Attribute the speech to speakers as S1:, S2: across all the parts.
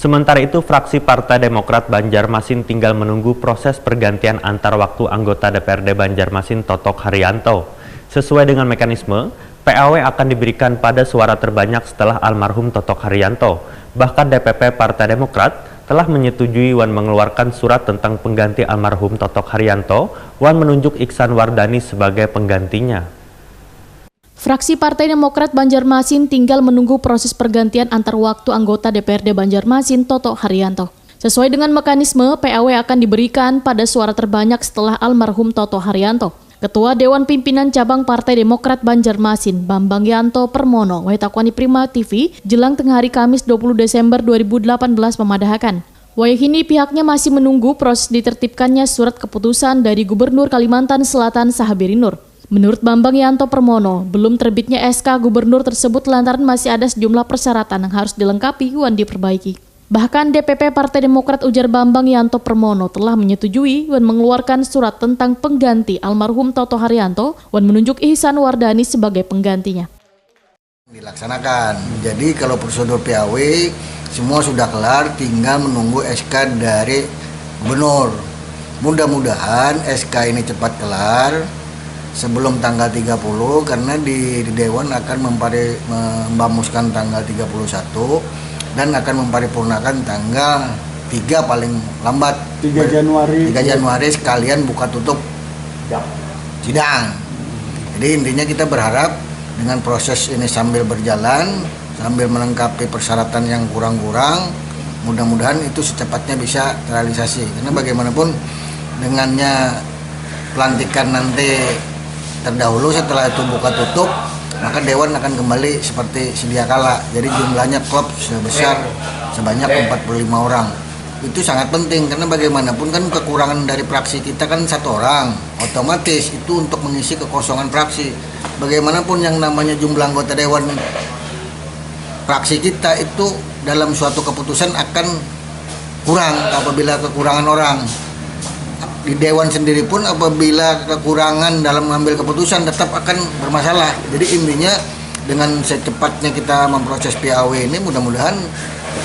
S1: Sementara itu, fraksi Partai Demokrat Banjarmasin tinggal menunggu proses pergantian antar waktu anggota DPRD Banjarmasin Totok Haryanto. Sesuai dengan mekanisme, PAW akan diberikan pada suara terbanyak setelah almarhum Totok Haryanto. Bahkan DPP Partai Demokrat telah menyetujui Wan mengeluarkan surat tentang pengganti almarhum Totok Haryanto. Wan menunjuk Iksan Wardani sebagai penggantinya.
S2: Fraksi Partai Demokrat Banjarmasin tinggal menunggu proses pergantian antar waktu anggota DPRD Banjarmasin Totok Haryanto. Sesuai dengan mekanisme, PAW akan diberikan pada suara terbanyak setelah almarhum Totok Haryanto. Ketua Dewan Pimpinan Cabang Partai Demokrat Banjarmasin, Bambang Yanto Permono, Wahitakwani Prima TV, jelang tengah hari Kamis 20 Desember 2018 memadahkan. Wayahini pihaknya masih menunggu proses ditertibkannya surat keputusan dari Gubernur Kalimantan Selatan Sahabiri Nur. Menurut Bambang Yanto Permono, belum terbitnya SK Gubernur tersebut lantaran masih ada sejumlah persyaratan yang harus dilengkapi Wan diperbaiki. Bahkan DPP Partai Demokrat ujar Bambang Yanto Permono telah menyetujui Wan mengeluarkan surat tentang pengganti almarhum Totok Haryanto. Wan menunjuk Ihsan Wardani sebagai penggantinya.
S3: Dilaksanakan. Jadi kalau prosedur PAW semua sudah kelar, tinggal menunggu SK dari Gubernur. Mudah-mudahan SK ini cepat kelar sebelum tanggal 30, karena di Dewan akan membamuskan tanggal 31 dan akan memparipurnakan tanggal 3 paling lambat 3 Januari sekalian buka tutup sidang. Jadi intinya kita berharap dengan proses ini sambil berjalan, sambil melengkapi persyaratan yang kurang-kurang, mudah-mudahan itu secepatnya bisa terrealisasi. Karena bagaimanapun dengannya pelantikan nanti terdahulu, setelah itu buka tutup, maka Dewan akan kembali seperti sedia kala. Jadi jumlahnya klub sebesar sebanyak 45 orang. Itu sangat penting karena bagaimanapun kan kekurangan dari fraksi kita kan 1 orang. Otomatis itu untuk mengisi kekosongan fraksi. Bagaimanapun yang namanya jumlah anggota Dewan fraksi kita itu dalam suatu keputusan akan kurang apabila kekurangan orang. Di Dewan sendiri pun apabila kekurangan dalam mengambil keputusan tetap akan bermasalah. Jadi intinya dengan secepatnya kita memproses PAW ini, mudah-mudahan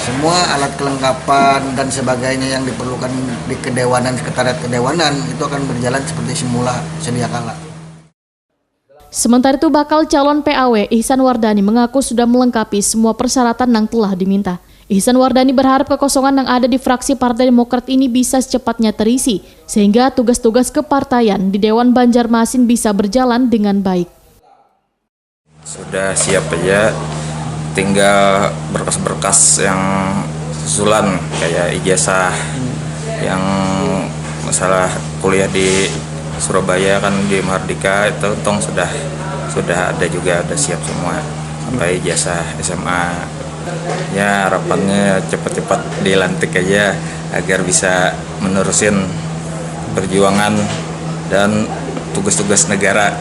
S3: semua alat kelengkapan dan sebagainya yang diperlukan di kedewanan, sekretariat kedewanan itu akan berjalan seperti semula sedia kala.
S2: Sementara itu bakal calon PAW Ihsan Wardani mengaku sudah melengkapi semua persyaratan yang telah diminta. Ihsan Wardani berharap kekosongan yang ada di fraksi Partai Demokrat ini bisa secepatnya terisi, sehingga tugas-tugas kepartaian di Dewan Banjarmasin bisa berjalan dengan baik.
S4: Sudah siap aja, tinggal berkas-berkas yang susulan kayak ijazah, yang masalah kuliah di Surabaya kan di Mardika itu sudah ada juga, udah siap semua, sampai ijazah SMA. Ya harapannya cepat-cepat dilantik aja agar bisa menerusin perjuangan dan tugas-tugas negara.